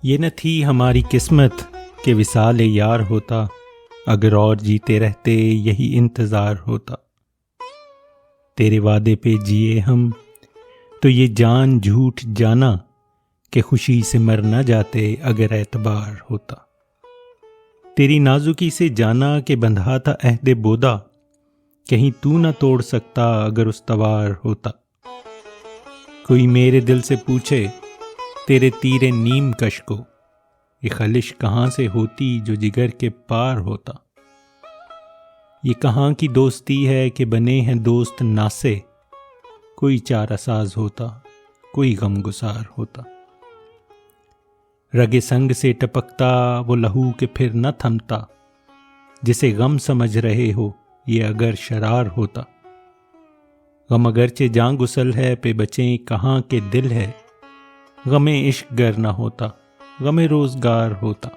یہ نہ تھی ہماری قسمت کہ وصال یار ہوتا، اگر اور جیتے رہتے یہی انتظار ہوتا۔ تیرے وعدے پہ جیے ہم تو یہ جان جھوٹ جانا کہ خوشی سے مر نہ جاتے اگر اعتبار ہوتا۔ تیری نازکی سے جانا کہ بندھا تھا عہد بودا، کہیں تو نہ توڑ سکتا اگر استوار ہوتا۔ کوئی میرے دل سے پوچھے تیرے تیرے نیم کش کو، یہ خلش کہاں سے ہوتی جو جگر کے پار ہوتا۔ یہ کہاں کی دوستی ہے کہ بنے ہیں دوست ناسے، کوئی چارہ ساز ہوتا کوئی غم گسار ہوتا۔ رگ سنگ سے ٹپکتا وہ لہو کہ پھر نہ تھمتا، جسے غم سمجھ رہے ہو یہ اگر شرار ہوتا۔ غم اگرچہ جاں گسل ہے پہ بچیں کہاں کے دل ہے، غم عشق گر نہ ہوتا غم روزگار ہوتا۔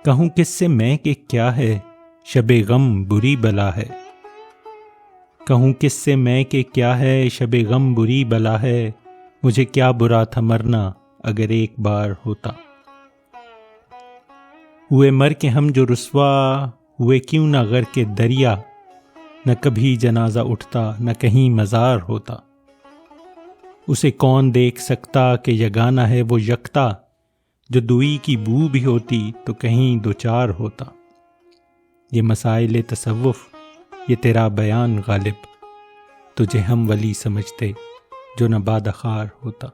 کہوں کس سے میں کہ کیا ہے شب غم بری بلا ہے، کہوں کس سے میں کہ کیا ہے شب غم بری بلا ہے، مجھے کیا برا تھا مرنا اگر ایک بار ہوتا۔ ہوئے مر کے ہم جو رسوا ہوئے کیوں نہ غرق کے دریا، نہ کبھی جنازہ اٹھتا نہ کہیں مزار ہوتا۔ اسے کون دیکھ سکتا کہ یگانہ ہے وہ یکتا، جو دوئی کی بو بھی ہوتی تو کہیں دوچار ہوتا۔ یہ مسائل تصوف یہ تیرا بیان غالب، تجھے ہم ولی سمجھتے جو نہ باد خار ہوتا۔